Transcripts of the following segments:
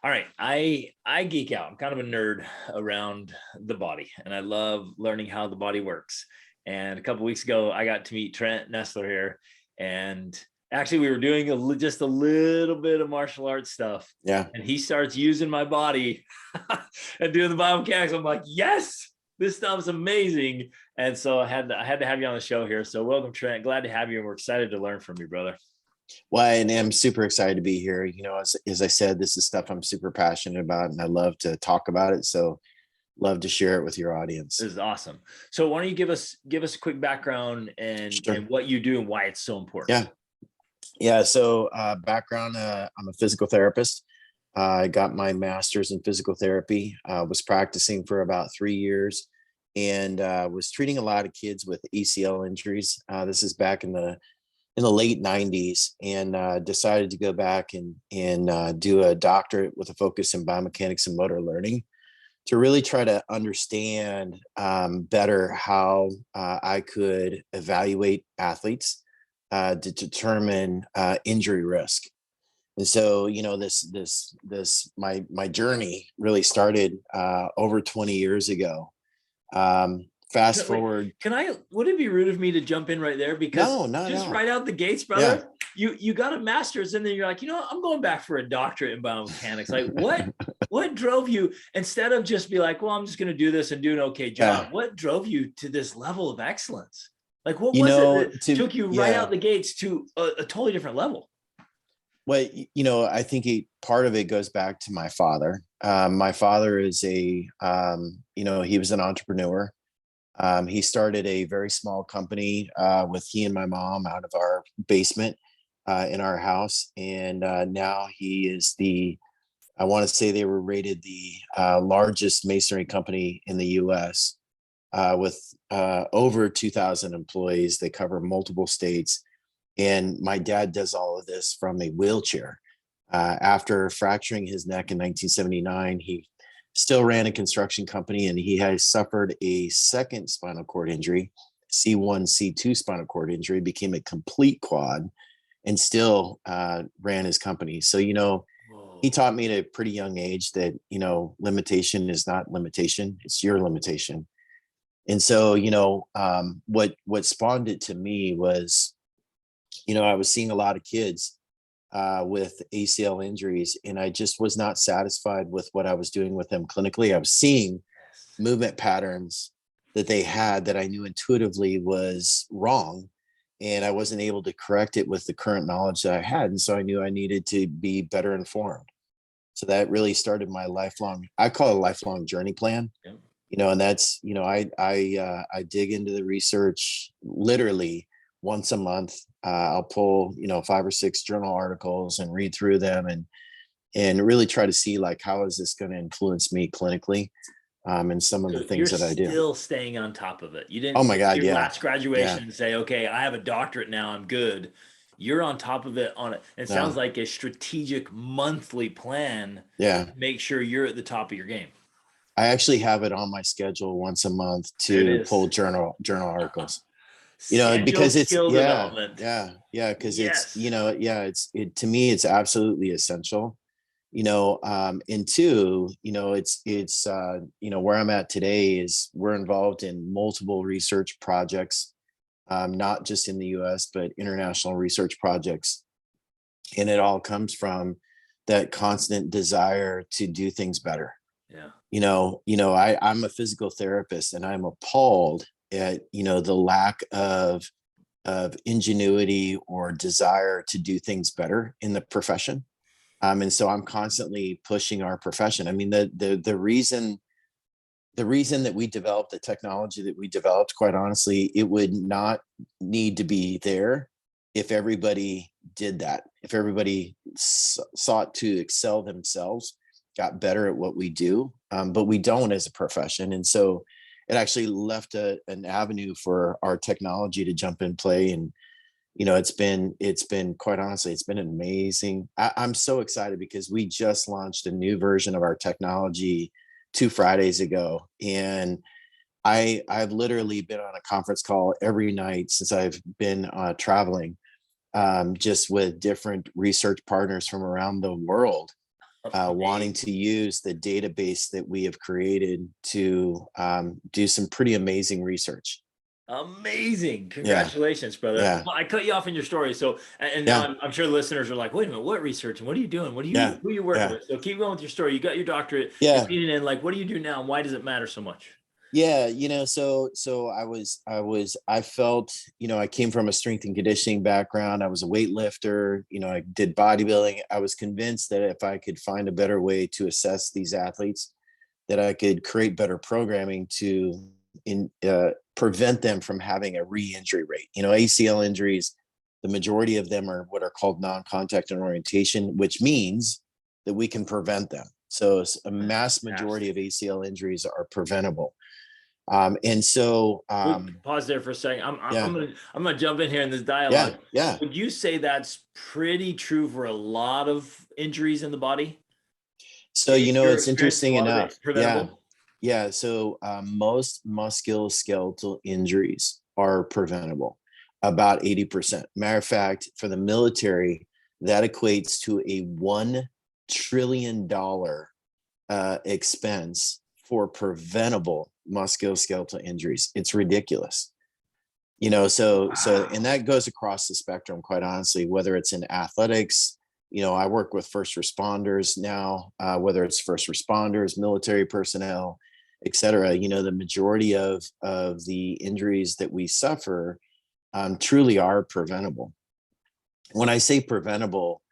All right. I geek out. I'm kind of a nerd around the body, and I love learning how the body works. And a couple of weeks ago, I got to meet Trent Nessler here, and actually, we were doing just a little bit of martial arts stuff. Yeah. And he starts using my body and doing the biomechanics. I'm like, yes, this stuff's amazing. And so I had to have you on the show here. So welcome, Trent. Glad to have you, and we're excited to learn from you, brother. Well, and I'm super excited to be here. As I said, this is stuff I'm super passionate about, and I love to talk about it. So love to share it with your audience. This is awesome. So why don't you give us a quick background and what you do and why it's so important? Yeah. Yeah. So background, I'm a physical therapist. I got my master's in physical therapy, was practicing for about 3 years, and was treating a lot of kids with ACL injuries. This is back in the late 90s, and decided to go back and do a doctorate with a focus in biomechanics and motor learning to really try to understand better how I could evaluate athletes to determine injury risk. And so, my journey really started over 20 years ago. Fast forward. Would it be rude of me to jump in right there? Because No. right out the gates, brother, you got a master's, and then you're like, I'm going back for a doctorate in biomechanics. Like what drove you, instead of just be like, well, I'm just going to do this and do an okay job? What drove you to this level of excellence? Like, what was it that took you right out the gates to a totally different level? Well, I think part of it goes back to my father. My father is he was an entrepreneur. He started a very small company with he and my mom out of our basement in our house. And now he is I want to say they were rated the largest masonry company in the US with over 2,000 employees. They cover multiple states. And my dad does all of this from a wheelchair. After fracturing his neck in 1979, he still ran a construction company, and he has suffered a second spinal cord injury, C1, C2 spinal cord injury, became a complete quad, and still ran his company. So, he taught me at a pretty young age that, limitation is not limitation, it's your limitation. And so, what spawned it to me was, I was seeing a lot of kids with ACL injuries, and I just was not satisfied with what I was doing with them clinically. I was seeing movement patterns that they had that I knew intuitively was wrong, and I wasn't able to correct it with the current knowledge that I had. And so I knew I needed to be better informed. So that really started my I call it a lifelong journey plan. Yeah. And that's, I dig into the research literally once a month. I'll pull 5 or 6 journal articles and read through them and really try to see, like, how is this going to influence me clinically, and some of the things that I do. You're still staying on top of it. You didn't. Oh my God! Your last graduation and say, okay, I have a doctorate now, I'm good. You're on top of it It sounds like a strategic monthly plan. Yeah. To make sure you're at the top of your game. I actually have it on my schedule once a month to pull journal articles. Because it's because it's to me, it's absolutely essential. And two, it's where I'm at today is we're involved in multiple research projects, not just in the US, but international research projects. And it all comes from that constant desire to do things better. Yeah. I'm a physical therapist, and I'm appalled at, the lack of ingenuity or desire to do things better in the profession. And so I'm constantly pushing our profession. I mean, the reason that we developed the technology that we developed, quite honestly, it would not need to be there if everybody did that. If everybody sought to excel themselves, got better at what we do, but we don't as a profession. And so it actually left an avenue for our technology to jump in play. And it's been quite honestly, it's been amazing. I'm so excited because we just launched a new version of our technology 2 Fridays ago, and I've literally been on a conference call every night since I've been traveling, just with different research partners from around the world. wanting to use the database that we have created to do some pretty amazing research. Amazing. Yeah. Congratulations, brother. Yeah. Well, I cut you off in your story. So, and now Yeah. I'm sure listeners are like, wait a minute, what research and what are you doing? What are you, Yeah. who are you working Yeah. with? So keep going with your story. You got your doctorate, you're Yeah. feeding in, like, what do you do now? And why does it matter so much? Yeah, so I felt, I came from a strength and conditioning background. I was a weightlifter, I did bodybuilding. I was convinced that if I could find a better way to assess these athletes, that I could create better programming to prevent them from having a re-injury rate. ACL injuries, the majority of them are what are called non-contact and orientation, which means that we can prevent them. So a mass majority of ACL injuries are preventable. And so, Pause there for a second. yeah, I'm gonna jump in here in this dialogue. yeah, yeah. Would you say that's pretty true for a lot of injuries in the body? So, In your it's experience, a interesting lot of enough. it Yeah. preventable? Yeah. So, most musculoskeletal injuries are preventable, about 80%. Matter of fact, for the military, that equates to a $1 trillion expense for preventable musculoskeletal injuries. It's ridiculous. And that goes across the spectrum, quite honestly, whether it's in athletics. I work with first responders now, whether it's first responders, military personnel, et cetera. The majority of the injuries that we suffer truly are preventable. When I say preventable,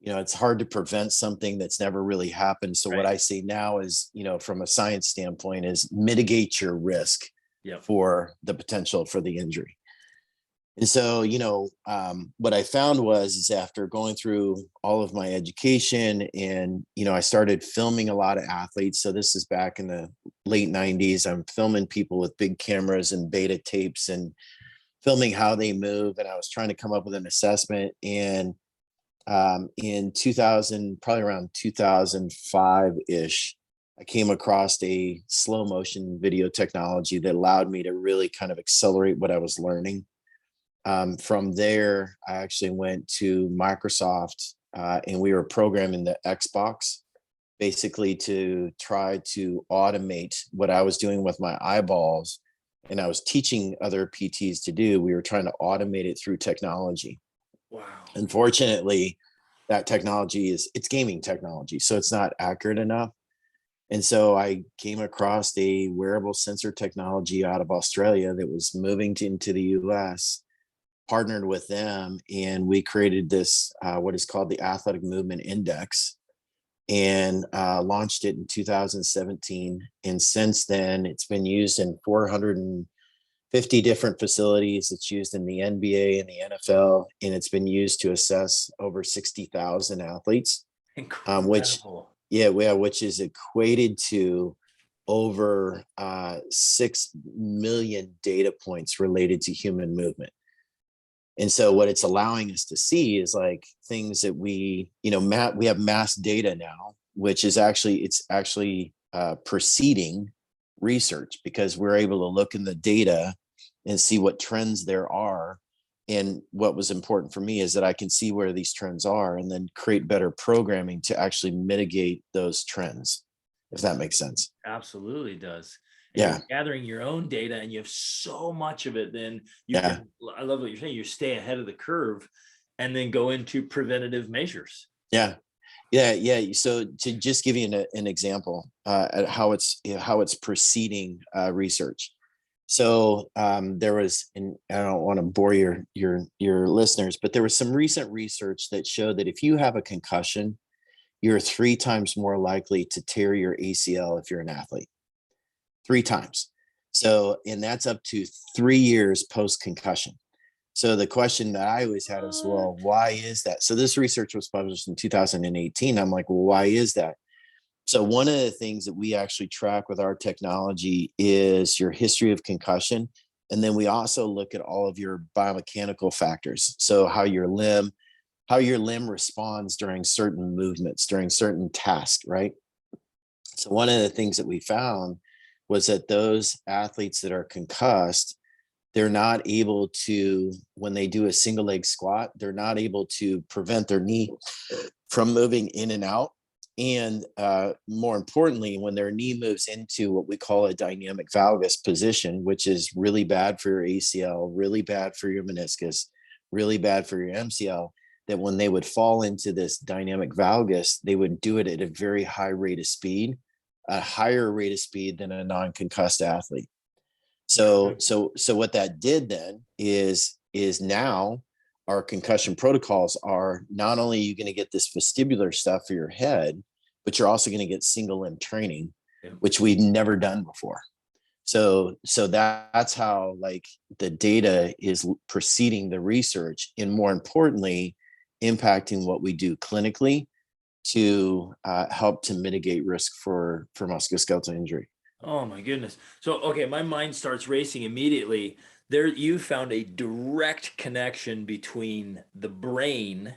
it's hard to prevent something that's never really happened. So what Right. I say now is, from a science standpoint, is mitigate your risk Yep. for the potential for the injury. And so, what I found is after going through all of my education and, I started filming a lot of athletes. So this is back in the late 90s. I'm filming people with big cameras and beta tapes and filming how they move. And I was trying to come up with an assessment. And in 2000, probably around 2005-ish, I came across a slow motion video technology that allowed me to really kind of accelerate what I was learning. From there, I actually went to Microsoft and we were programming the Xbox basically to try to automate what I was doing with my eyeballs. And I was teaching other PTs to do. We were trying to automate it through technology. Wow. Unfortunately, that technology it's gaming technology, so it's not accurate enough. And so I came across a wearable sensor technology out of Australia that was moving into the US, partnered with them, and we created this, what is called the Athletic Movement Index, and launched it in 2017. And since then, it's been used in 450 different facilities. It's used in the NBA and the NFL, and it's been used to assess over 60,000 athletes, Incredible. which is equated to over 6 million data points related to human movement. And so what it's allowing us to see is like things that we have mass data now, which is actually preceding research, because we're able to look in the data and see what trends there are. And what was important for me is that I can see where these trends are and then create better programming to actually mitigate those trends, if that makes sense. Absolutely does. And Yeah. you're gathering your own data and you have so much of it, then you Yeah. can, I love what you're saying, you stay ahead of the curve and then go into preventative measures. Yeah. Yeah. So to just give you an example, at how it's preceding research. So there was, and I don't want to bore your listeners, but there was some recent research that showed that if you have a concussion, you're 3 times more likely to tear your ACL if you're an athlete. 3 times. So, and that's up to 3 years post concussion. So the question that I always had is, well, why is that? So this research was published in 2018. I'm like, well, why is that? So one of the things that we actually track with our technology is your history of concussion. And then we also look at all of your biomechanical factors. So how your limb responds during certain movements, during certain tasks, right? So one of the things that we found was that those athletes that are concussed, they're not able to, when they do a single leg squat, they're not able to prevent their knee from moving in and out And more importantly, when their knee moves into what we call a dynamic valgus position, which is really bad for your ACL, really bad for your meniscus, really bad for your MCL, that when they would fall into this dynamic valgus, they would do it at a very high rate of speed, a higher rate of speed than a non-concussed athlete. So what that did then is now our concussion protocols are not only are you going to get this vestibular stuff for your head, but you're also going to get single limb training, which we've never done before. So that's how like the data is preceding the research, and more importantly, impacting what we do clinically to help to mitigate risk for musculoskeletal injury. Oh my goodness. So, okay, my mind starts racing immediately. There, you found a direct connection between the brain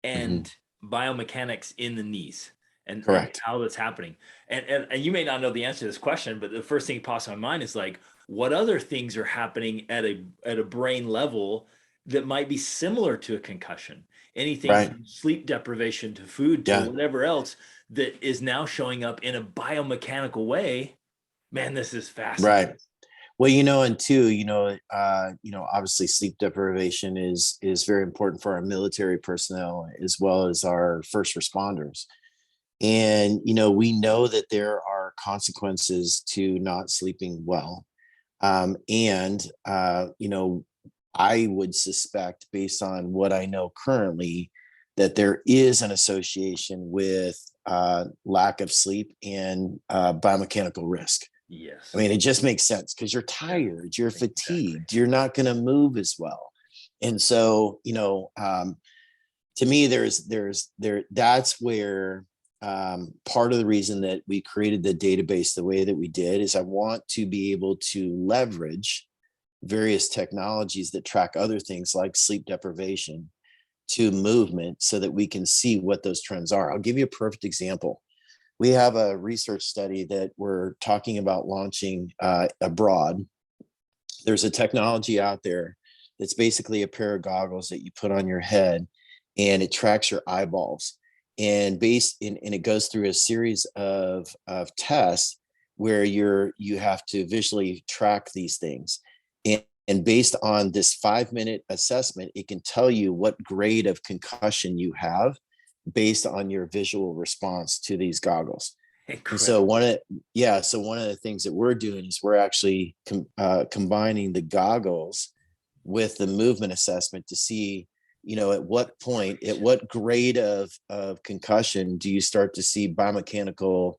and biomechanics in the knees and Correct. how that's happening. And you may not know the answer to this question, but the first thing that pops in my mind is like, what other things are happening at a brain level that might be similar to a concussion? Anything Right. from sleep deprivation to food to Yeah. whatever else that is now showing up in a biomechanical way. Man, this is fascinating. Right. Well, and two, obviously sleep deprivation is very important for our military personnel as well as our first responders. And, we know that there are consequences to not sleeping well. And, I would suspect, based on what I know currently, that there is an association with lack of sleep and biomechanical risk. Yes. I mean, it just makes sense because you're tired, you're fatigued, you're not going to move as well. And so, to me, that's where part of the reason that we created the database the way that we did is I want to be able to leverage various technologies that track other things like sleep deprivation to movement so that we can see what those trends are. I'll give you a perfect example. We have a research study that we're talking about launching abroad. There's a technology out there that's basically a pair of goggles that you put on your head, and it tracks your eyeballs. And it goes through a series of tests where you have to visually track these things. And based on this 5-minute assessment, it can tell you what grade of concussion you have based on your visual response to these goggles. Incredible. And so one of the things that we're doing is we're actually combining the goggles with the movement assessment to see, at what point, at what grade of concussion do you start to see biomechanical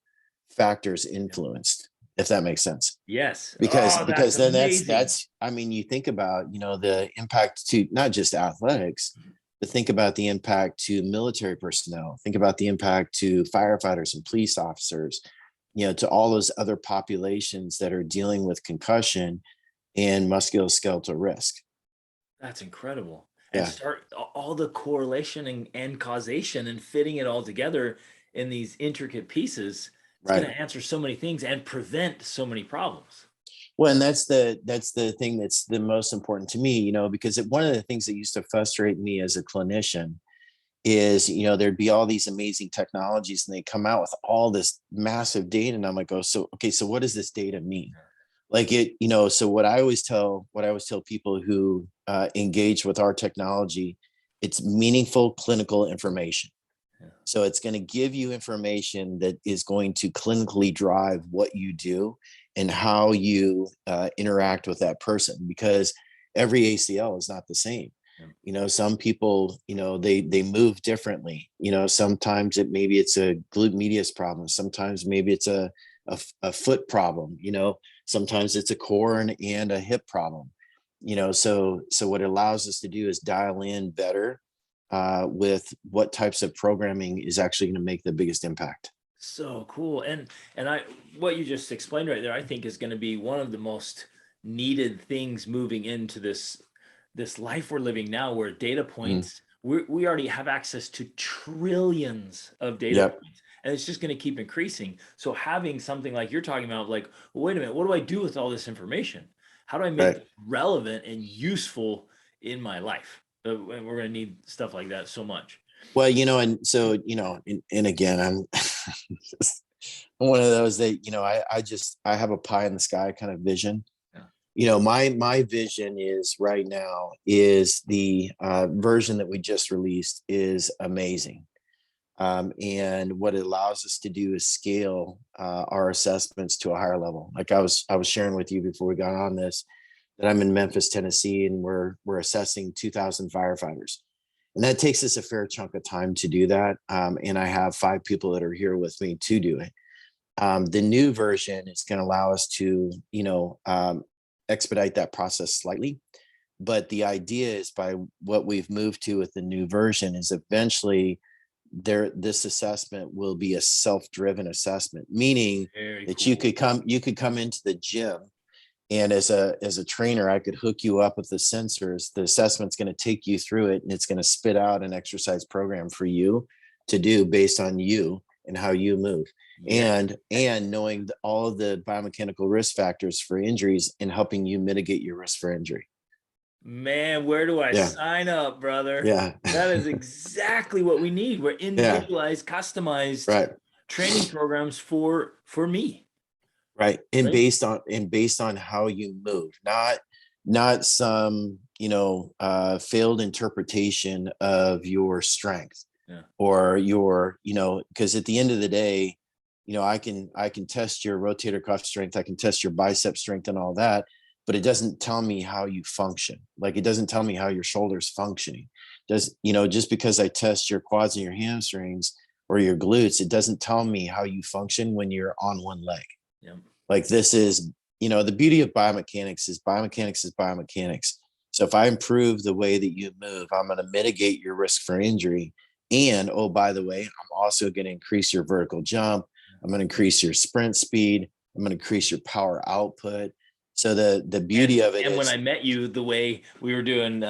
factors influenced, if that makes sense. Yes. Because then that's I mean, you think about, the impact to not just athletics, but think about the impact to military personnel, think about the impact to firefighters and police officers, to all those other populations that are dealing with concussion and musculoskeletal risk. That's incredible. Yeah. And start all the correlation and causation and fitting it all together in these intricate pieces. It's going to answer so many things and prevent so many problems. Well, and that's the thing that's the most important to me, because one of the things that used to frustrate me as a clinician is, there'd be all these amazing technologies and they come out with all this massive data. And I'm like, so what does this data mean? Like so what I always tell people who engage with our technology, it's meaningful clinical information. So it's going to give you information that is going to clinically drive what you do and how you interact with that person, because every ACL is not the same. Some people, they move differently. Sometimes maybe it's a glute medius problem. Sometimes maybe it's a foot problem. Sometimes it's a core and a hip problem. So what it allows us to do is dial in better with what types of programming is actually going to make the biggest impact. So cool. And what you just explained right there, I think is going to be one of the most needed things moving into this life we're living now, where data points, we already have access to trillions of data points, and it's just going to keep increasing. So having something like you're talking about, like, well, wait a minute, what do I do with all this information? How do I make it relevant and useful in my life? We're going to need stuff like that so much. Well, and so, and again, one of those that, I have a pie in the sky kind of vision. Yeah. My vision is right now is the version that we just released is amazing. And what it allows us to do is scale our assessments to a higher level. Like I was sharing with you before we got on this, that I'm in Memphis, Tennessee, and we're assessing 2,000 firefighters. And that takes us a fair chunk of time to do that. And I have 5 people that are here with me to do it. The new version is going to allow us to, expedite that process slightly. But the idea is, by what we've moved to with the new version, is eventually this assessment will be a self-driven assessment, meaning that cool. you could come into the gym, and as a trainer, I could hook you up with the sensors. The assessment's going to take you through it, and it's going to spit out an exercise program for you to do based on you and how you move. Yeah. And knowing all of the biomechanical risk factors for injuries and helping you mitigate your risk for injury. Man, where do I sign up, brother? Yeah. That is exactly what we need. We're individualized, customized training programs for me. Right. And based on how you move, not some, failed interpretation of your strength or your, because at the end of the day, I can test your rotator cuff strength. I can test your bicep strength and all that, but it doesn't tell me how you function. Like, it doesn't tell me how your shoulder's functioning. Just because I test your quads and your hamstrings or your glutes, it doesn't tell me how you function when you're on one leg. Yeah. Like, this is, the beauty of biomechanics is biomechanics. So if I improve the way that you move, I'm going to mitigate your risk for injury. And, oh, by the way, I'm also going to increase your vertical jump. I'm going to increase your sprint speed. I'm going to increase your power output. So the beauty of it is, when I met you, the way we were doing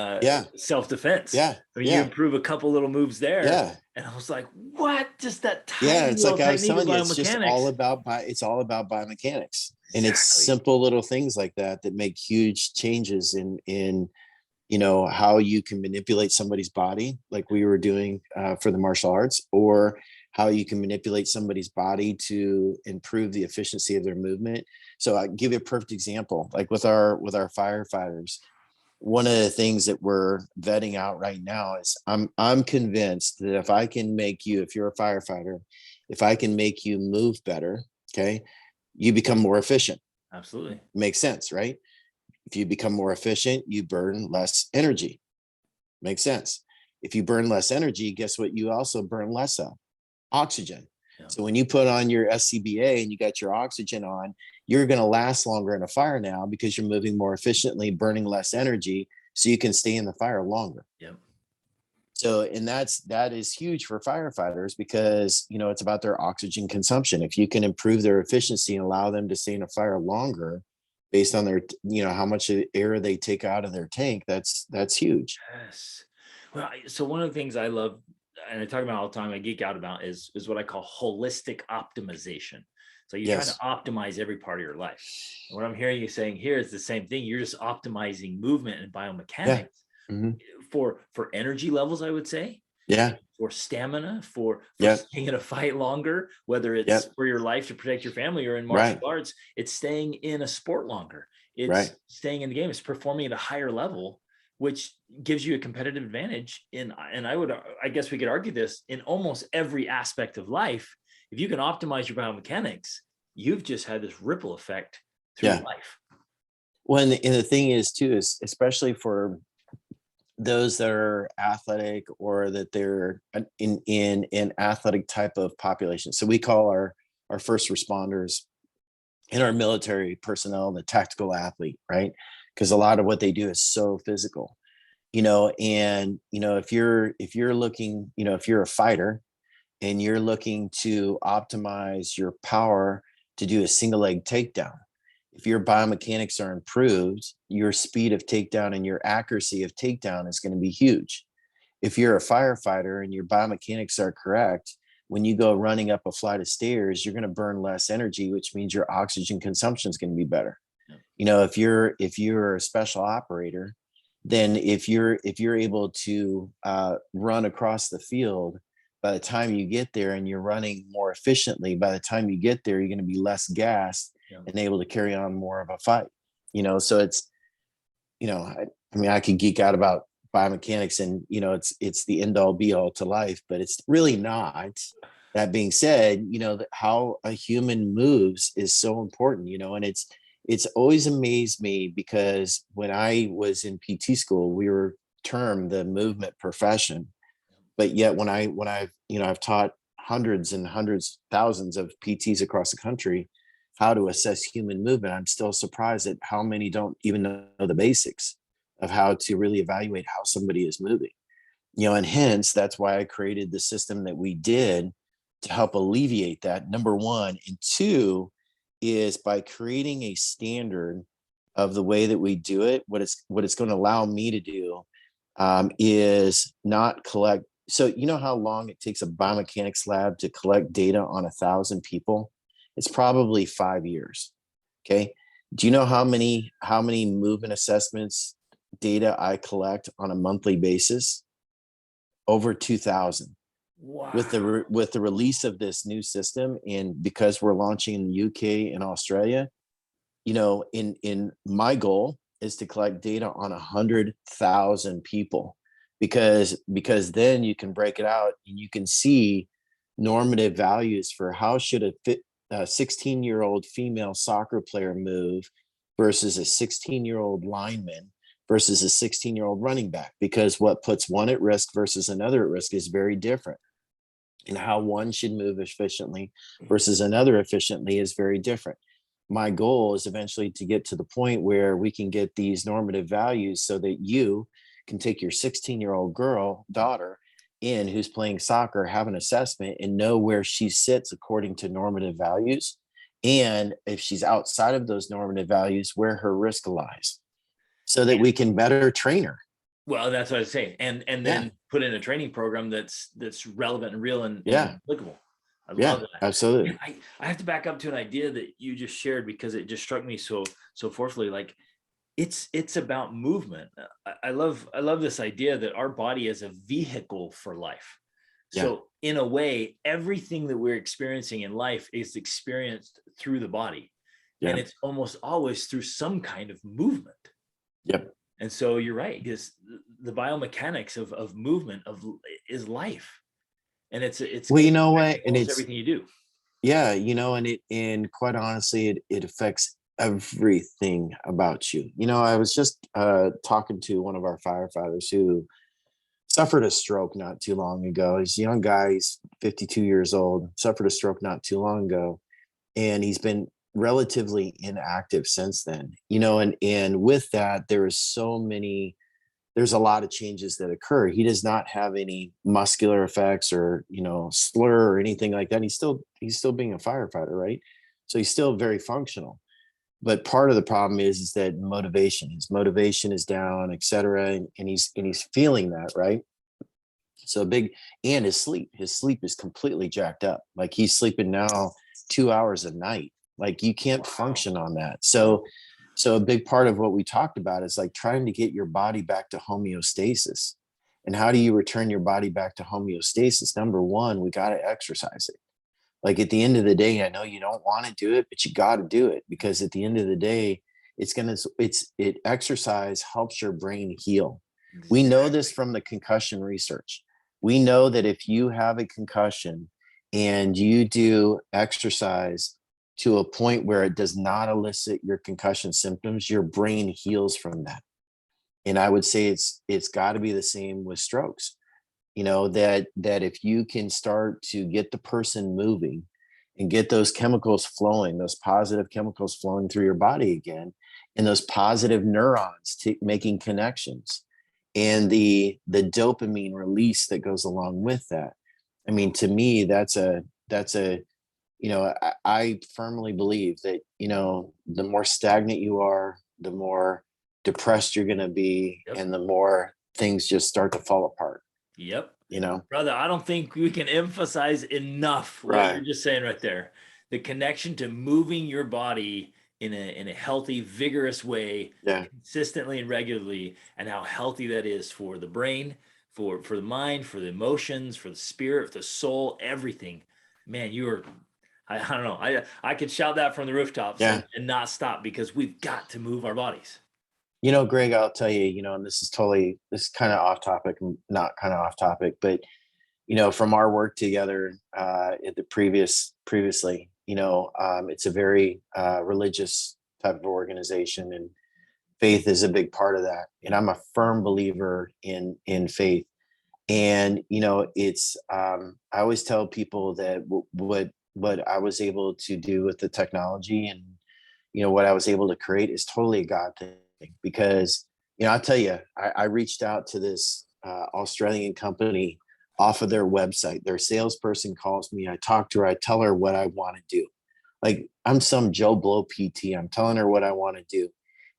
self-defense, you improve a couple little moves there, and I was like, what? Just that tiny it's little like I was telling you, it's just all about biomechanics, and it's simple little things like that make huge changes in how you can manipulate somebody's body, like we were doing for the martial arts, or how you can manipulate somebody's body to improve the efficiency of their movement. So I'll give you a perfect example. Like with our firefighters, one of the things that we're vetting out right now is I'm convinced that if I can make you, if you're a firefighter, if I can make you move better, okay, you become more efficient. Absolutely. Makes sense, right? If you become more efficient, you burn less energy. Makes sense. If you burn less energy, guess what? You also burn less of oxygen. Yeah. So when you put on your SCBA and you got your oxygen on, you're going to last longer in a fire now because you're moving more efficiently, burning less energy, so you can stay in the fire longer. Yep. So, and that is huge for firefighters because, it's about their oxygen consumption. If you can improve their efficiency and allow them to stay in a fire longer based on their, how much air they take out of their tank, that's huge. Yes. Well, so one of the things I love, and I talk about all the time, I geek out about is what I call holistic optimization. So you're trying to optimize every part of your life. And what I'm hearing you saying here is the same thing. You're just optimizing movement and biomechanics for energy levels, I would say. Yeah. For stamina, for staying in a fight longer, whether it's for your life to protect your family or in martial arts, it's staying in a sport longer. It's staying in the game. It's performing at a higher level, which gives you a competitive advantage and I guess we could argue this in almost every aspect of life. If you can optimize your biomechanics, you've just had this ripple effect through life. Well, and the thing is too, is especially for those that are athletic or that they're in an athletic type of population. So we call our first responders and our military personnel the tactical athlete, right? Because a lot of what they do is so physical, and if you're looking, if you're a fighter and you're looking to optimize your power to do a single leg takedown, if your biomechanics are improved, your speed of takedown and your accuracy of takedown is going to be huge. If you're a firefighter and your biomechanics are correct, when you go running up a flight of stairs, you're going to burn less energy, which means your oxygen consumption is going to be better. If you're a special operator, then if you're able to run across the field by the time you get there and you're running more efficiently, by the time you get there, you're going to be less gassed Yeah. and able to carry on more of a fight. So it's, I mean, I could geek out about biomechanics and, it's the end all be all to life, but it's really not. That being said, that how a human moves is so important, and it's always amazed me because when I was in PT school, we were termed the movement profession. But yet I've taught hundreds and hundreds, thousands of PTs across the country how to assess human movement, I'm still surprised at how many don't even know the basics of how to really evaluate how somebody is moving. And hence that's why I created the system that we did to help alleviate that, number one. And two is by creating a standard of the way that we do it, what it's going to allow me to do is not collect. So you know how long it takes a biomechanics lab to collect data on 1,000 people? It's probably 5 years. Okay. Do you know how many movement assessments data I collect on a monthly basis? Over 2,000. Wow. With the release of this new system, and because we're launching in the UK and Australia, in my goal is to collect data on 100,000 people, because then you can break it out and you can see normative values for how should a 16-year-old female soccer player move versus a 16-year-old lineman versus a 16-year-old running back, because what puts one at risk versus another at risk is very different, and how one should move efficiently versus another efficiently is very different. My goal is eventually to get to the point where we can get these normative values so that you can take your 16-year-old daughter in who's playing soccer, have an assessment and know where she sits according to normative values. And if she's outside of those normative values, where her risk lies, so that we can better train her. Well, that's what I was saying. And then put in a training program that's relevant and real and applicable. I love that. Absolutely. I have to back up to an idea that you just shared because it just struck me so forcefully. Like it's about movement. I love this idea that our body is a vehicle for life. So in a way, everything that we're experiencing in life is experienced through the body. And it's almost always through some kind of movement. Yep. And so you're right, because the biomechanics of movement is life. And it's well, you know what, and it's everything you do. Yeah, and quite honestly, it affects everything about you. I was just talking to one of our firefighters who suffered a stroke not too long ago. He's a young guy, he's 52 years old, suffered a stroke not too long ago, and he's been relatively inactive since then. And with that, there's a lot of changes that occur. He does not have any muscular effects or, slur or anything like that. He's still being a firefighter, right? So he's still very functional. But part of the problem is that his motivation is down, et cetera. And he's feeling that, right? So and his sleep is completely jacked up. Like he's sleeping now 2 hours a night. Like you can't function on that. So a big part of what we talked about is like trying to get your body back to homeostasis. And how do you return your body back to homeostasis? Number one, we got to exercise it. Like at the end of the day, I know you don't want to do it, but you got to do it, because at the end of the day, exercise helps your brain heal. Exactly. We know this from the concussion research. We know that if you have a concussion and you do exercise to a point where it does not elicit your concussion symptoms, your brain heals from that. And I would say it's got to be the same with strokes. That if you can start to get the person moving and get those chemicals flowing, those positive chemicals flowing through your body again, and those positive neurons making connections, and the dopamine release that goes along with that. I mean, to me, that's a I firmly believe that, the more stagnant you are, the more depressed you're going to be, and the more things just start to fall apart. Yep. Brother, I don't think we can emphasize enough what you're just saying right there. The connection to moving your body in a healthy, vigorous way, consistently and regularly, and how healthy that is for the brain, for the mind, for the emotions, for the spirit, for the soul, everything. Man, you are, I don't know. I could shout that from the rooftops Yeah. and not stop, because we've got to move our bodies. Greg, I'll tell you, and this is kind of off topic, not kind of off topic, but from our work together at the previously, it's a very religious type of organization, and faith is a big part of that. And I'm a firm believer in faith. And it's I always tell people that what I was able to do with the technology, and what I was able to create, is totally a God thing. Because I'll tell you, I reached out to this Australian company off of their website. Their salesperson calls me, I talk to her, I tell her what I want to do. Like, I'm some Joe Blow PT, I'm telling her what I want to do.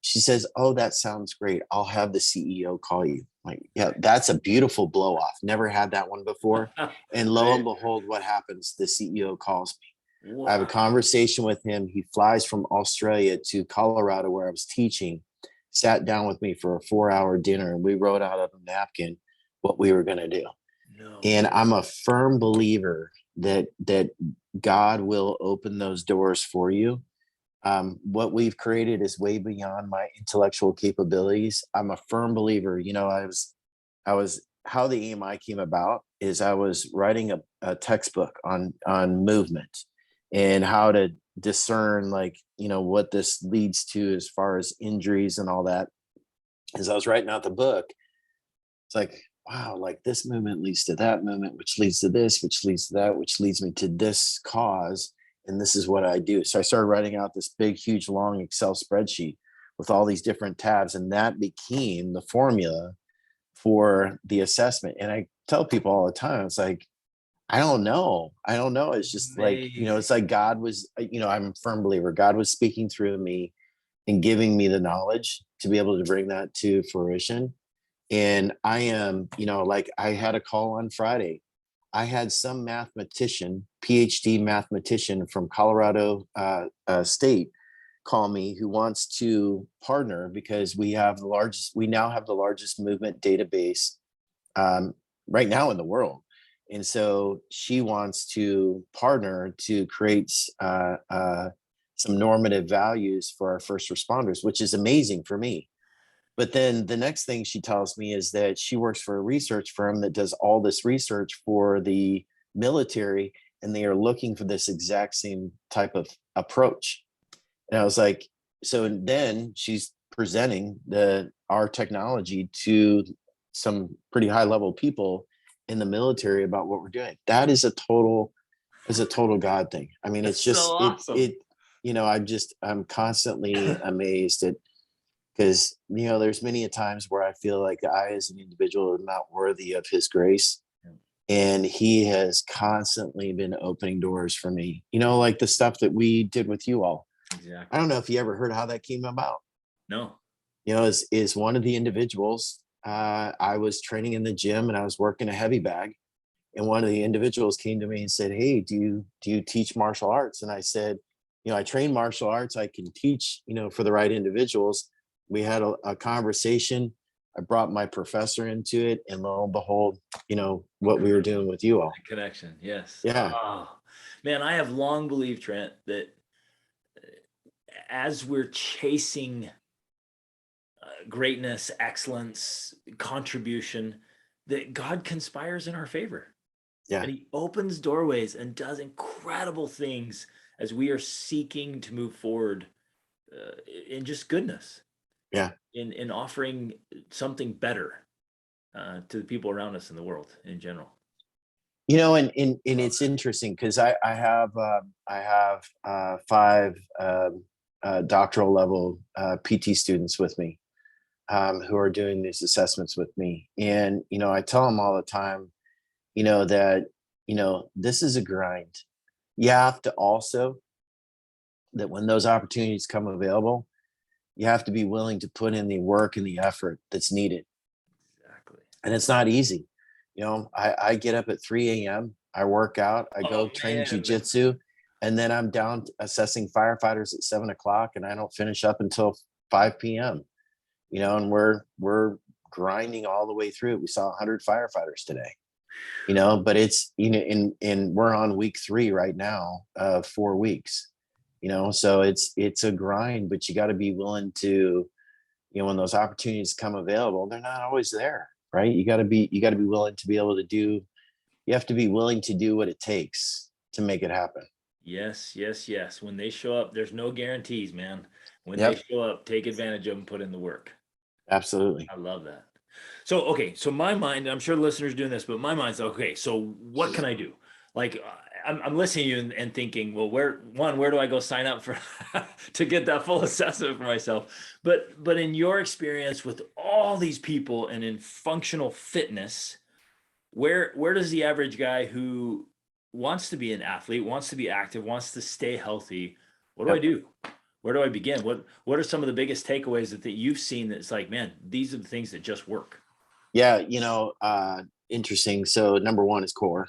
She says, "Oh, that sounds great, I'll have the CEO call you." Like, yeah, that's a beautiful blow off. Never had that one before. And lo and behold, what happens? The CEO calls me. Wow. I have a conversation with him. He flies from Australia to Colorado, where I was teaching, sat down with me for a 4-hour dinner, and we wrote out of a napkin what we were going to do. No. And I'm a firm believer that God will open those doors for you. What we've created is way beyond my intellectual capabilities. I'm a firm believer. I was how the EMI came about is I was writing a textbook on movement and how to discern, like, what this leads to as far as injuries and all that. As I was writing out the book, it's like, wow, like this movement leads to that movement, which leads to this, which leads to that, which leads me to this cause. And this is what I do. So I started writing out this big, huge, long Excel spreadsheet with all these different tabs. And that became the formula for the assessment. And I tell people all the time, it's like, I don't know. It's just like, it's like God was, I'm a firm believer. God was speaking through me and giving me the knowledge to be able to bring that to fruition. And I am, like, I had a call on Friday. I had some mathematician, PhD mathematician from Colorado State, call me, who wants to partner because we now have the largest movement database right now in the world. And so she wants to partner to create some normative values for our first responders, which is amazing for me. But then the next thing she tells me is that she works for a research firm that does all this research for the military, and they are looking for this exact same type of approach. And I was like, so then she's presenting our technology to some pretty high level people in the military about what we're doing. That is a total God thing. I mean, it's just so awesome. I'm constantly amazed at, because there's many a times where I feel like I as an individual am not worthy of his grace, and he has constantly been opening doors for me, like the stuff that we did with you all. Exactly. I don't know if you ever heard how that came about. No. Is one of the individuals, I was training in the gym and I was working a heavy bag, and one of the individuals came to me and said, "Hey, do you teach martial arts?" And I said, "I train martial arts. I can teach, for the right individuals." We had a conversation. I brought my professor into it, and lo and behold, what we were doing with you all. Connection. Yes. Yeah. Oh, man, I have long believed, Trent, that as we're chasing greatness, excellence, contribution, that God conspires in our favor. Yeah. And he opens doorways and does incredible things as we are seeking to move forward in just goodness. Yeah. In offering something better to the people around us in the world in general. And it's interesting because I have 5 doctoral level PT students with me, who are doing these assessments with me. And, I tell them all the time, that, this is a grind. You have to also, that when those opportunities come available, you have to be willing to put in the work and the effort that's needed. Exactly. And it's not easy. I get up at 3 a.m. I work out, I go train jujitsu, and then I'm down assessing firefighters at 7 o'clock, and I don't finish up until 5 p.m. And we're grinding all the way through it. We saw 100 firefighters today, but it's, and we're on week 3 right now of 4 weeks, so it's a grind, but you got to be willing to, when those opportunities come available, they're not always there, right? You got to be willing to be able to do, you have to be willing to do what it takes to make it happen. Yes, yes, yes. When they show up, there's no guarantees, man. When they Yep. show up, take advantage of them, put in the work. Absolutely. I love that. So, okay, so my mind, I'm sure the listeners doing this, but my mind's okay. So, what can I do? Like, I'm listening to you and thinking, well, where do I go sign up for to get that full assessment for myself? But in your experience with all these people and in functional fitness, where does the average guy who wants to be an athlete, wants to be active, wants to stay healthy, what do I Yep. do? Where do I begin? What are some of the biggest takeaways that you've seen that's like, man, these are the things that just work? Yeah. Interesting. So number 1 is core.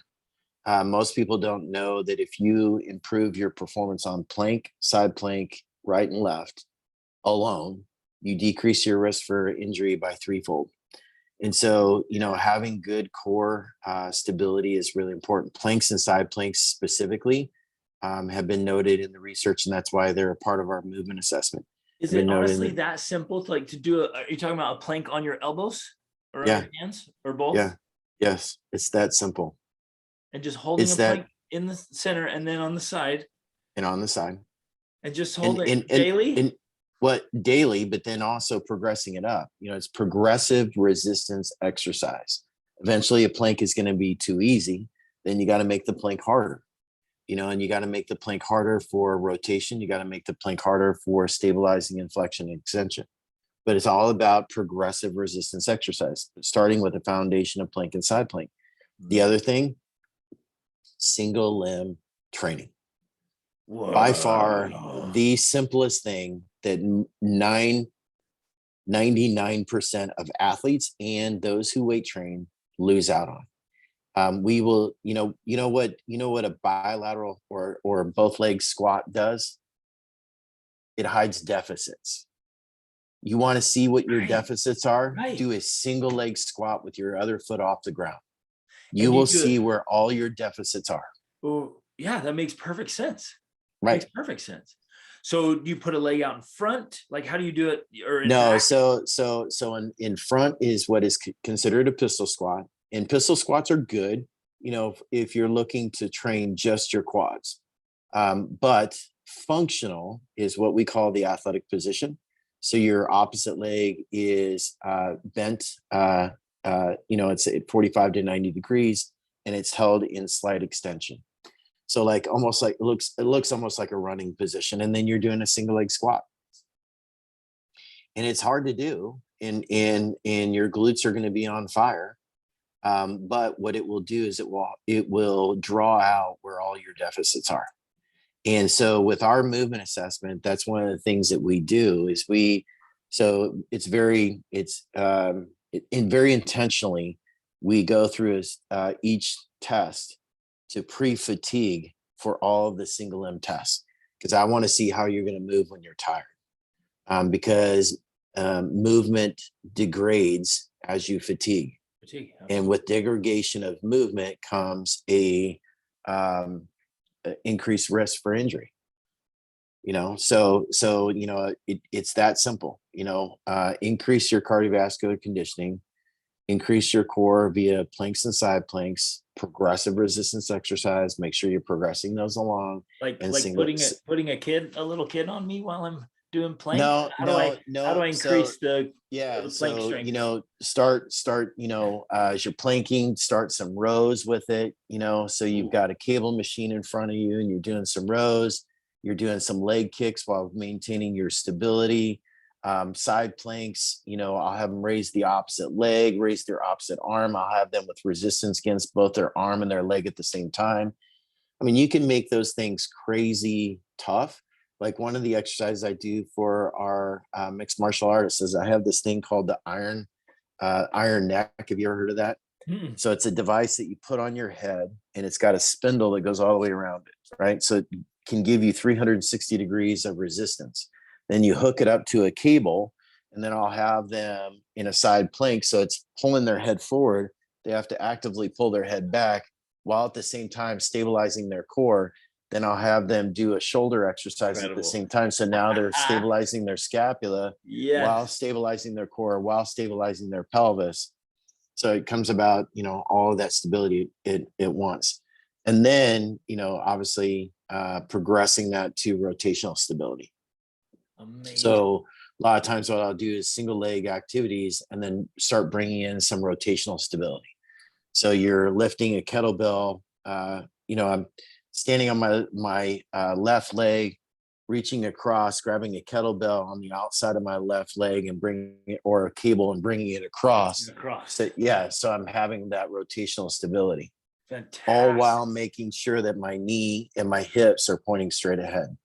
Most people don't know that if you improve your performance on plank, side plank, right and left alone, you decrease your risk for injury by 3-fold. And so, having good core stability is really important. Planks and side planks specifically have been noted in the research, and that's why they're a part of our movement assessment. Is it honestly that simple to do? Are you talking about a plank on your elbows or on Yeah. your hands or both? Yeah. Yes. It's that simple. And just holding It's a that, plank in the center and then on the side and on the side. and just And hold it daily? and what daily, but then also progressing it up. It's progressive resistance exercise. Eventually a plank is going to be too easy. Then you got to make the plank harder, and you got to make the plank harder for rotation. You got to make the plank harder for stabilizing inflection and extension. But it's all about progressive resistance exercise, starting with a foundation of plank and side plank. The other thing, single limb training. Whoa. By far the simplest thing that 99% of athletes and those who weight train lose out on. We will, what a bilateral or both legs squat does? It hides deficits. You want to see what your deficits are? Right. Do a single leg squat with your other foot off the ground. And You will see where all your deficits are. Oh, yeah, that makes perfect sense. Right. Makes perfect sense. So you put a leg out in front? Like, how do you do it? Or in No, back? so in front is what is considered a pistol squat, and pistol squats are good, if you're looking to train just your quads. But functional is what we call the athletic position. So your opposite leg is bent, it's at 45 to 90 degrees, and it's held in slight extension. So almost like it looks almost like a running position, and then you're doing a single leg squat. And it's hard to do, and your glutes are going to be on fire. But what it will do is it will draw out where all your deficits are. And so with our movement assessment, that's one of the things that we do is it's very intentionally, we go through each test to pre-fatigue for all of the single limb tests, because I want to see how you're going to move when you're tired. Because movement degrades as you fatigue. And with degradation of movement comes a increased risk for injury. It's that simple. Increase your cardiovascular conditioning, increase your core via planks and side planks, progressive resistance exercise. Make sure you're progressing those along. Like putting a little kid on me while I'm doing plank. No. How do I increase the plank strength? Start, as you're planking, start some rows with it, so you've got a cable machine in front of you and you're doing some rows, you're doing some leg kicks while maintaining your stability. Side planks, I'll have them raise the opposite leg, raise their opposite arm. I'll have them with resistance against both their arm and their leg at the same time. I mean, you can make those things crazy tough. Like one of the exercises I do for our mixed martial artists is I have this thing called the iron neck. Have you ever heard of that? Mm-mm. So it's a device that you put on your head, and it's got a spindle that goes all the way around it, right? So it can give you 360 degrees of resistance. Then you hook it up to a cable, and then I'll have them in a side plank. So it's pulling their head forward. They have to actively pull their head back while at the same time stabilizing their core. Then I'll have them do a shoulder exercise at the Incredible. same time. So now they're stabilizing their scapula while Yes. stabilizing their core, while stabilizing their pelvis. So it comes about, all of that stability at once. And then, obviously progressing that to rotational stability. Amazing. So a lot of times what I'll do is single leg activities and then start bringing in some rotational stability. So you're lifting a kettlebell, I'm standing on my left leg, reaching across, grabbing a kettlebell on the outside of my left leg and bringing it, or a cable and bringing it across. So I'm having that rotational stability. Fantastic. All while making sure that my knee and my hips are pointing straight ahead.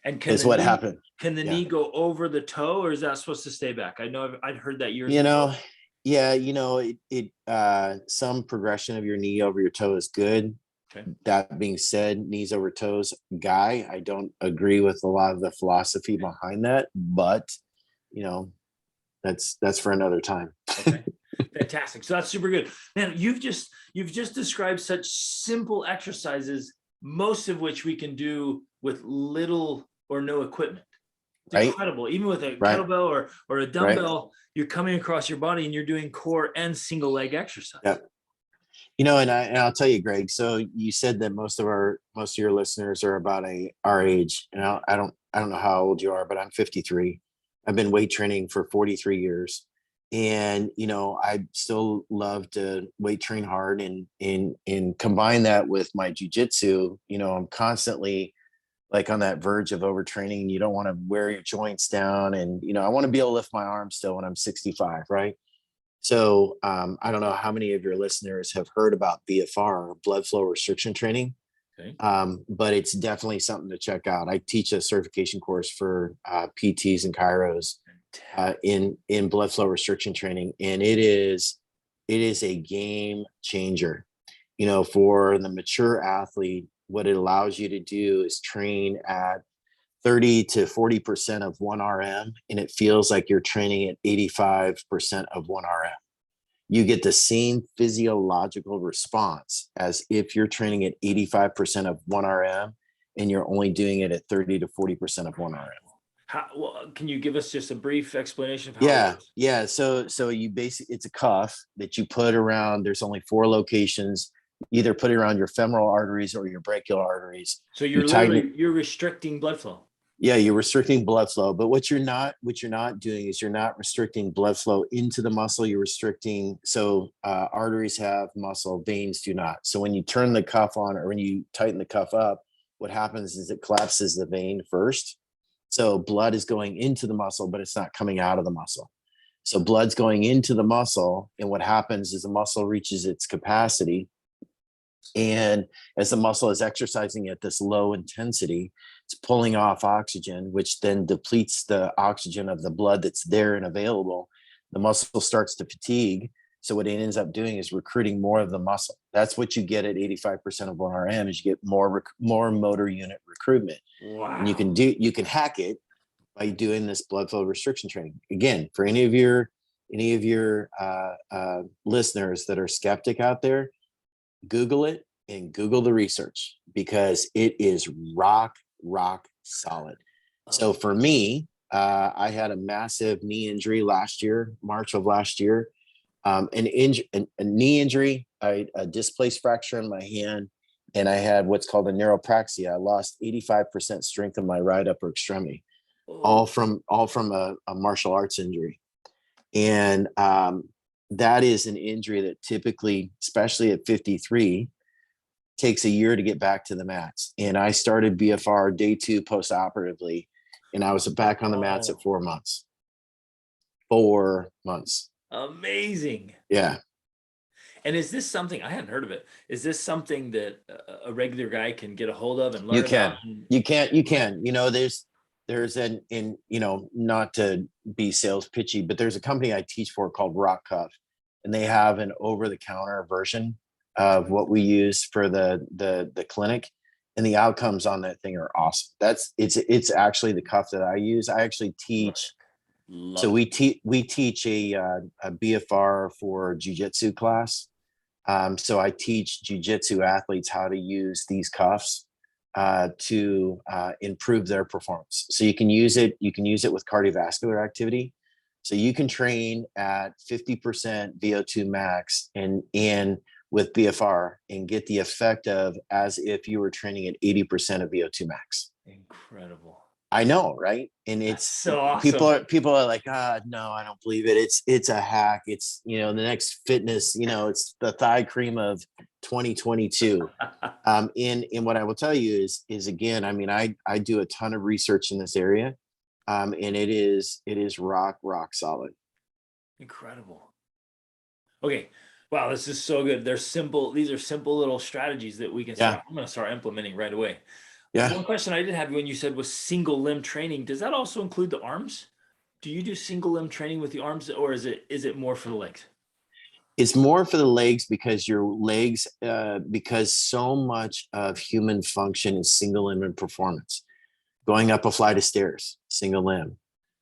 And happened. Can the knee go over the toe, or is that supposed to stay back? I know I'd heard that years ago. Some progression of your knee over your toe is good. Okay. That being said, knees over toes, I don't agree with a lot of the philosophy behind that, but that's for another time. Okay. Fantastic. So that's super good. Man, you've just described such simple exercises, most of which we can do with little or no equipment. It's incredible. Even with a kettlebell or a dumbbell, you're coming across your body and you're doing core and single leg exercise. Yeah. And I'll tell you, Greg, so you said that most of your listeners are about our age. And I don't know how old you are, but I'm 53. I've been weight training for 43 years. And, I still love to weight train hard and combine that with my jujitsu. I'm constantly like on that verge of overtraining. You don't want to wear your joints down. And, I want to be able to lift my arms still when I'm 65. Right. So I don't know how many of your listeners have heard about BFR, blood flow restriction training. Okay. But it's definitely something to check out. I teach a certification course for PTs and chiros in blood flow restriction training, and it is a game changer. For the mature athlete, what it allows you to do is train at 30 to 40% of 1 RM, and it feels like you're training at 85% of 1 RM. You get the same physiological response as if you're training at 85% of 1 RM and you're only doing it at 30 to 40% of 1 RM. Can you give us just a brief explanation of how it works? Yeah. So you basically, it's a cuff that you put around. There's only 4 locations. Either put it around your femoral arteries or your brachial arteries. So you're restricting blood flow. Yeah, you're restricting blood flow, but what you're not doing is you're not restricting blood flow into the muscle. You're restricting. So arteries have muscle, veins do not. So when you turn the cuff on, or when you tighten the cuff up, what happens is it collapses the vein first. So blood is going into the muscle, but it's not coming out of the muscle. So blood's going into the muscle, and what happens is the muscle reaches its capacity. And as the muscle is exercising at this low intensity, it's pulling off oxygen, which then depletes the oxygen of the blood that's there and available. The muscle starts to fatigue. So what it ends up doing is recruiting more of the muscle. That's what you get at 85% of 1 RM, is you get more motor unit recruitment. Wow. And you can hack it by doing this blood flow restriction training. Again, for any of your listeners that are skeptic out there, Google it and Google the research, because it is rock solid. So for me, I had a massive knee injury last year, March of last year. A knee injury, a displaced fracture in my hand, and I had what's called a neuropraxia. I lost 85% strength in my right upper extremity, all from a martial arts injury. And that is an injury that typically, especially at 53, takes a year to get back to the mats. And I started BFR day 2 post-operatively, and I was back on the mats at 4 months. 4 months. Amazing. Yeah. And is this something, I hadn't heard of it, is this something that a regular guy can get a hold of and learn about? You can. There's not to be sales pitchy, but there's a company I teach for called Rock Cuff, and they have an over-the-counter version of what we use for the clinic, and the outcomes on that thing are awesome. It's actually the cuff that I use. I actually teach So Love it. we teach a BFR for jujitsu class. So I teach jujitsu athletes how to use these cuffs to improve their performance. So you can use it. You can use it with cardiovascular activity. So you can train at 50% VO2 max and with BFR and get the effect of as if you were training at 80% of VO2 max. Incredible. I know, right? And That's it's so awesome. people are like, no, I don't believe it. It's a hack. It's the next fitness. It's the thigh cream of 2022. And what I will tell you is again, I mean, I do a ton of research in this area, and it is rock solid. Incredible. Okay. Wow, this is so good. They're simple. These are simple little strategies that we can Yeah, start. I'm going to start implementing right away. yeah. One question I did have when you said was single limb training. Does that also include the arms? Do you do single limb training with the arms, or is it more for the legs? It's more for the legs because your legs, because so much of human function is single limb performance. Going up a flight of stairs, single limb,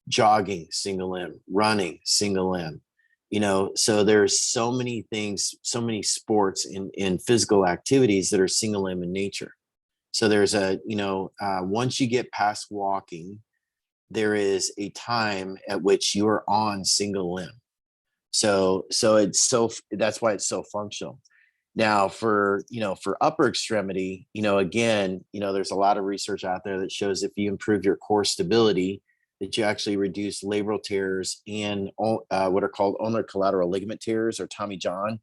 jogging, single limb, running, single limb. So there's so many things, so many sports in physical activities that are single limb in nature. So there's once you get past walking, there is a time at which you're on single limb. So that's why it's so functional. Now for upper extremity, again, there's a lot of research out there that shows if you improve your core stability, that you actually reduce labral tears and what are called ulnar collateral ligament tears or Tommy John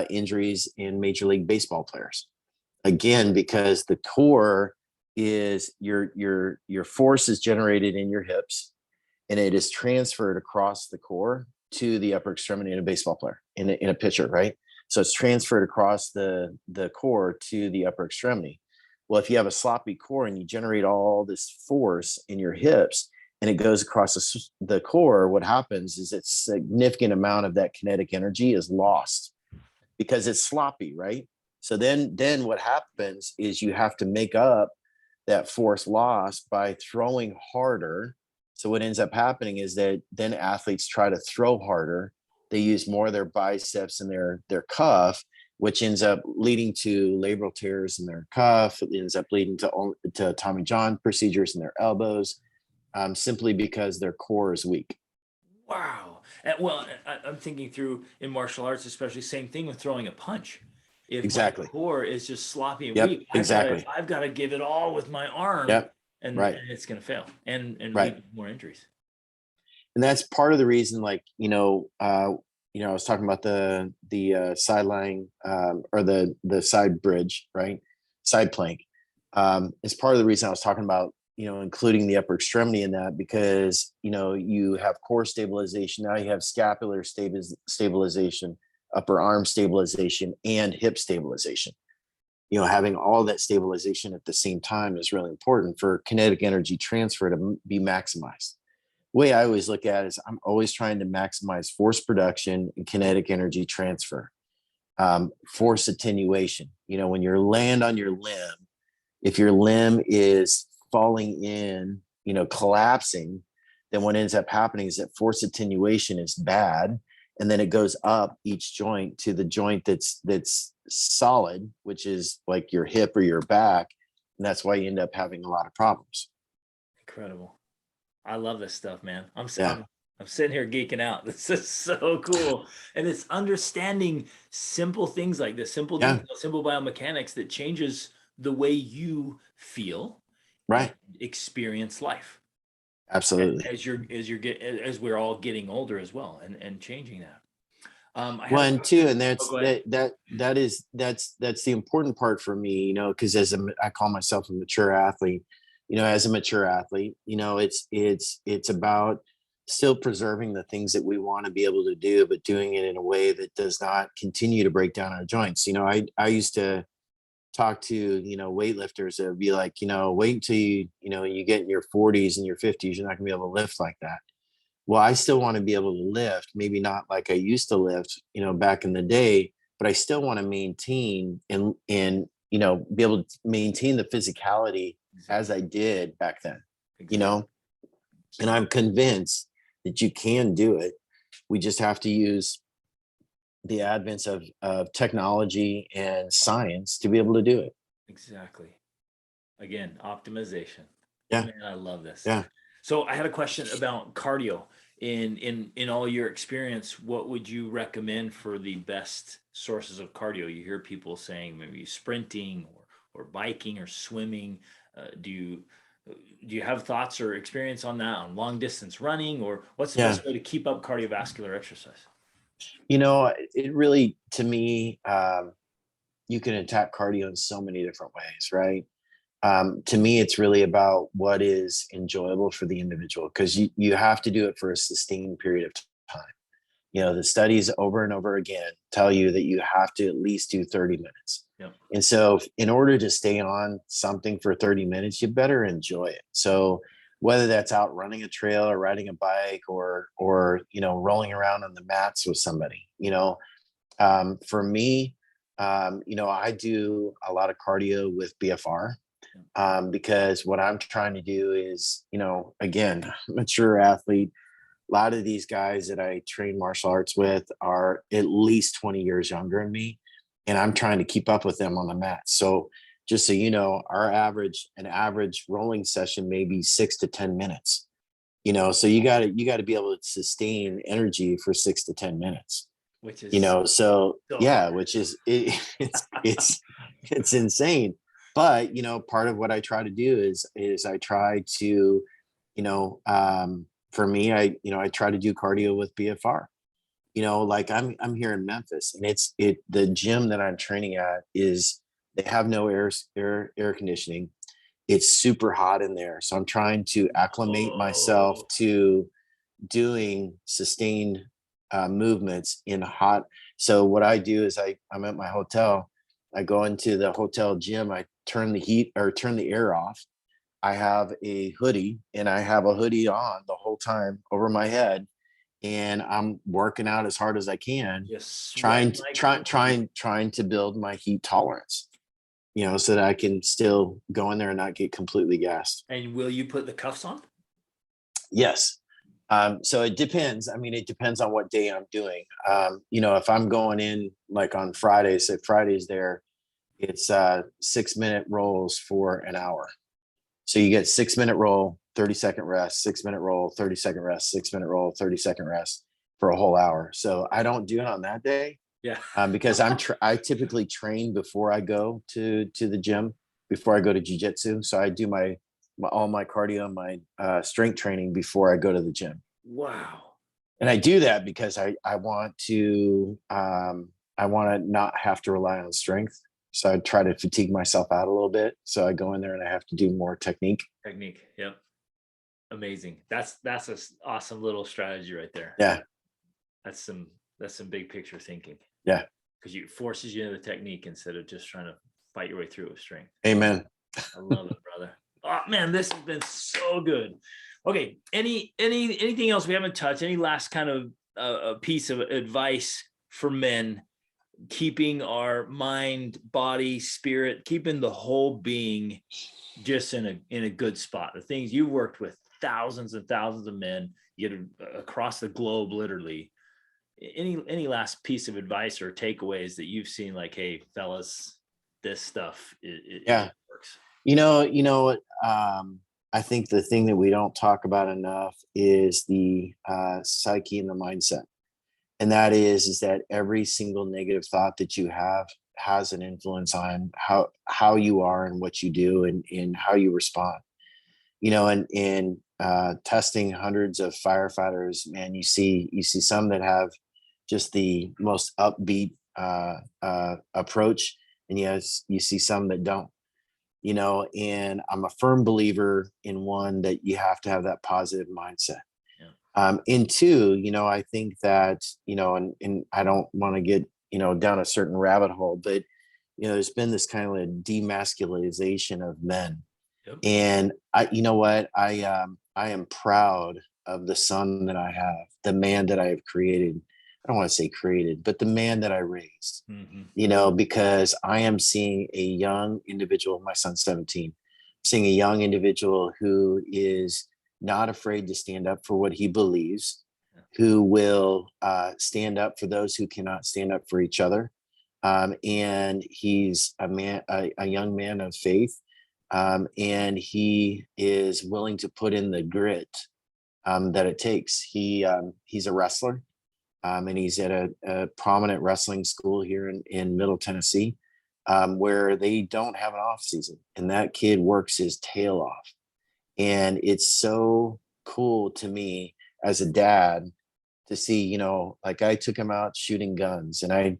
injuries in Major League Baseball players. Again, because the core is your force is generated in your hips and it is transferred across the core to the upper extremity in a baseball player, in a pitcher, right? So it's transferred across the core to the upper extremity. Well, if you have a sloppy core and you generate all this force in your hips and it goes across the core, what happens is a significant amount of that kinetic energy is lost because it's sloppy, right? So then what happens is you have to make up that force loss by throwing harder. So what ends up happening is that then athletes try to throw harder. They use more of their biceps and their cuff, which ends up leading to labral tears in their cuff. It ends up leading to Tommy John procedures in their elbows, simply because their core is weak. Wow. And, well, I'm thinking through in martial arts, especially same thing with throwing a punch. If my Exactly. core is just sloppy and Yep. weak, Exactly. I've got to give it all with my arm, Yep. and Right. it's going to fail and Right. lead to more injuries. And that's part of the reason, like, I was talking about the sideline or the side bridge, right? Side plank. It's part of the reason I was talking about, including the upper extremity in that, because, you have core stabilization. Now you have scapular stabilization, upper arm stabilization, and hip stabilization. Having all that stabilization at the same time is really important for kinetic energy transfer to be maximized. Way I always look at it is I'm always trying to maximize force production and kinetic energy transfer. Force attenuation. When you land on your limb, if your limb is falling in, collapsing, then what ends up happening is that force attenuation is bad. And then it goes up each joint to the joint that's solid, which is like your hip or your back. And that's why you end up having a lot of problems. Incredible. I love this stuff, man. Yeah. I'm sitting here geeking out. This is so cool. And it's understanding simple things like this, simple Yeah. details, simple biomechanics that changes the way you feel and Right. experience life Absolutely. as we're all getting older as well and changing that. I had a One, two, question. and Oh, that's go ahead. that's the important part for me, because I call myself a mature athlete. As a mature athlete, it's about still preserving the things that we want to be able to do, but doing it in a way that does not continue to break down our joints. I used to talk to weightlifters that would be like, wait until you get in your 40s and your 50s, you're not gonna be able to lift like that. Well, I still want to be able to lift, maybe not like I used to lift, back in the day, but I still want to maintain and be able to maintain the physicality as I did back then, Exactly. and I'm convinced that you can do it. We just have to use the advents of technology and science to be able to do it. Exactly. Again, optimization. Yeah. Man, I love this. Yeah. So I had a question about cardio. In all your experience, what would you recommend for the best sources of cardio? You hear people saying maybe sprinting or biking or swimming. Do you have thoughts or experience on that, on long distance running, or what's the Yeah. best way to keep up cardiovascular exercise? It really, to me, you can attack cardio in so many different ways, right? To me, it's really about what is enjoyable for the individual, because you have to do it for a sustained period of time. The studies over and over again tell you that you have to at least do 30 minutes. Yep. And so in order to stay on something for 30 minutes, you better enjoy it. So whether that's out running a trail or riding a bike or rolling around on the mats with somebody, for me, I do a lot of cardio with BFR, because what I'm trying to do is, again, mature athlete. A lot of these guys that I train martial arts with are at least 20 years younger than me, and I'm trying to keep up with them on the mat. So just so you know, an average rolling session may be 6 to 10 minutes. So you got to be able to sustain energy for 6 to 10 minutes. Which is So yeah, hard. which is it's insane. But part of what I try to do is I try to, for me, I try to do cardio with BFR. Like I'm here in Memphis, and the gym that I'm training at they have no air conditioning. It's super hot in there, so I'm trying to acclimate myself Oh, to doing sustained movements in hot. So what I do is I'm at my hotel. I go into the hotel gym. I turn the heat or turn the air off. I have a hoodie, and I have a hoodie on the whole time over my head, and I'm working out as hard as I can, just trying sweating to, like trying crazy. trying to build my heat tolerance. So that I can still go in there and not get completely gassed. And will you put the cuffs on? Yes. So it depends. I mean, it depends on what day I'm doing. If I'm going in like on Fridays, if Friday's there, it's 6-minute rolls for an hour. So you get 6-minute roll, 30-second rest, 6-minute roll, 30-second rest, 6-minute roll, 30-second rest for a whole hour. So I don't do it on that day, Yeah. because I typically train before I go to the gym, before I go to jujitsu. So I do all my cardio, my strength training before I go to the gym. Wow. And I do that because I want to not have to rely on strength. So I try to fatigue myself out a little bit. So I go in there and I have to do more technique. Technique. Yep. Amazing. That's an awesome little strategy right there. Yeah. That's some big picture thinking. Yeah. Because it forces you into the technique instead of just trying to fight your way through it with strength. Amen. I love it, brother. Oh man, this has been so good. Okay, anything else we haven't touched? Any last kind of a piece of advice for men, keeping our mind, body, spirit, keeping the whole being just in a good spot? The things you worked with, thousands and thousands of men, you get across the globe, literally. Any last piece of advice or takeaways that you've seen? Like, hey, fellas, this stuff Yeah. it works. I think the thing that we don't talk about enough is the psyche and the mindset. And that is that every single negative thought that you have has an influence on how you are and what you do and how you respond. And in testing hundreds of firefighters, man, you see some that have just the most upbeat approach, and yes, you see some that don't. And I'm a firm believer in one, that you have to have that positive mindset. And two, I think that, and I don't want to get, down a certain rabbit hole, but, there's been this kind of a demasculization of men. Yep. And I am proud of the son that I have, the man that I have created. I don't want to say created, but the man that I raised, because I am seeing a young individual, my son's 17, seeing a young individual who is not afraid to stand up for what he believes, who will stand up for those who cannot stand up for each other. And he's a young man of faith, and he is willing to put in the grit that it takes. He's a wrestler, and he's at a prominent wrestling school here in Middle Tennessee, where they don't have an off season, and that kid works his tail off. And it's so cool to me as a dad to see, like I took him out shooting guns, and I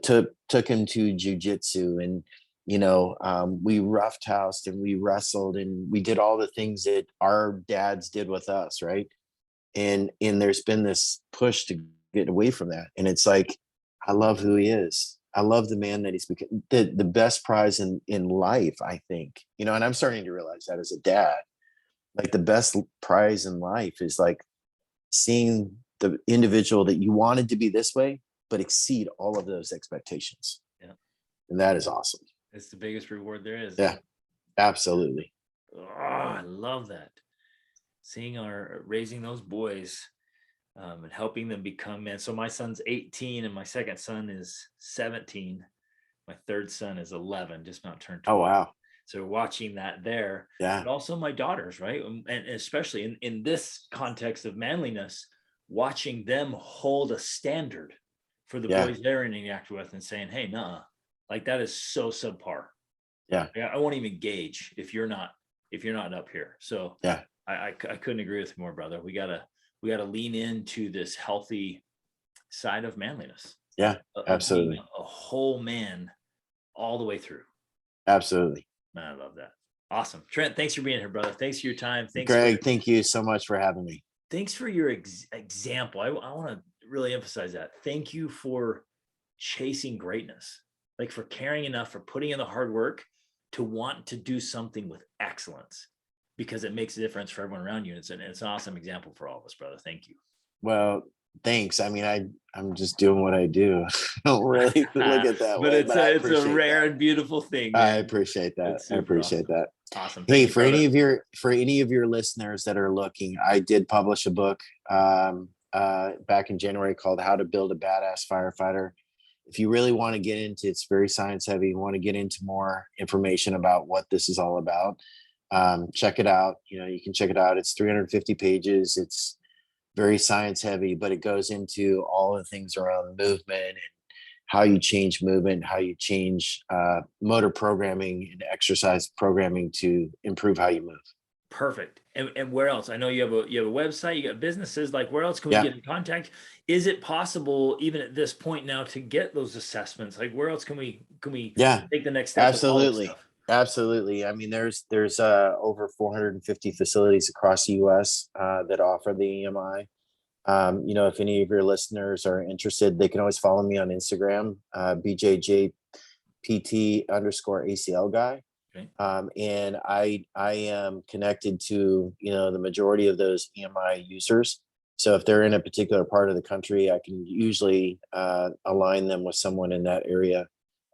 took him to jujitsu, and we roughhoused and we wrestled and we did all the things that our dads did with us, right? And there's been this push to get away from that, and it's like, I love who he is. I love the man that he's become. The best prize in life, I think, and I'm starting to realize that as a dad, like the best prize in life is like seeing the individual that you wanted to be this way, but exceed all of those expectations. Yeah. And that is awesome. It's the biggest reward there is. Yeah, absolutely. Oh, I love that. Raising those boys, and helping them become men. So my son's 18 and my second son is 17. My third son is 11, just not turned 12. Oh, wow. So watching that there, Yeah. but also my daughters, right? And especially in this context of manliness, watching them hold a standard for the boys they're interacting with and saying, hey, nah, like that is so subpar. Yeah. I won't even gauge if you're not up here. So yeah, I couldn't agree with you more, brother. We gotta lean into this healthy side of manliness. Yeah, absolutely. A whole man all the way through. Absolutely. Man, I love that. Awesome. Trent, thanks for being here, brother. Thanks for your time. Thanks, Greg. Thank you so much for having me. Thanks for your example. I want to really emphasize that. Thank you for chasing greatness, like for caring enough, for putting in the hard work to want to do something with excellence, because it makes a difference for everyone around you. It's an awesome example for all of us, brother. Thank you. Well, thanks. I mean, I'm just doing what I do. I don't really look at that but way. It's a rare and beautiful thing, man. I appreciate that. I appreciate that. Awesome. Hey, for any of your listeners that are looking, I did publish a book back in January called How to Build a Badass Firefighter. If you really want to get into, it's very science heavy, you want to get into more information about what this is all about, check it out. You can check it out. It's 350 pages. It's very science heavy, but it goes into all the things around movement and how you change movement, how you change motor programming and exercise programming to improve how you move. Perfect. And where else? I know you have a website, you got businesses. Like, where else can we get in contact? Is it possible, even at this point now, to get those assessments? Like, where else can we take the next step? Absolutely. I mean, there's over 450 facilities across the US that offer the EMI. If any of your listeners are interested, they can always follow me on Instagram, BJJPT_ACL guy. Okay. And I am connected to, the majority of those EMI users. So if they're in a particular part of the country, I can usually align them with someone in that area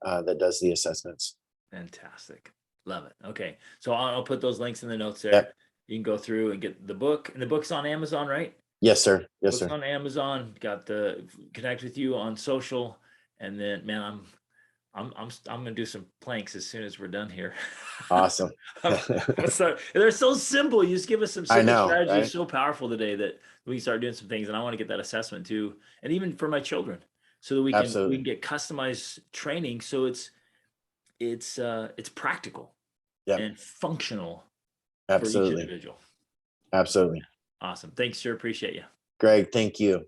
that does the assessments. Fantastic. Love it. Okay. So I'll put those links in the notes there. Yep. You can go through and get the book, and the book's on Amazon, right? Yes, sir. Yes, Book's sir. on Amazon. Got the connect with you on social, and then, man, I'm gonna do some planks as soon as we're done here. Awesome. They're so simple. You just give us some simple strategies. Right? So powerful today that we can start doing some things. And I want to get that assessment too, and even for my children, so that we can get customized training. So it's practical and functional for each individual. Absolutely. Awesome. Thanks, sir. Appreciate you. Greg, thank you.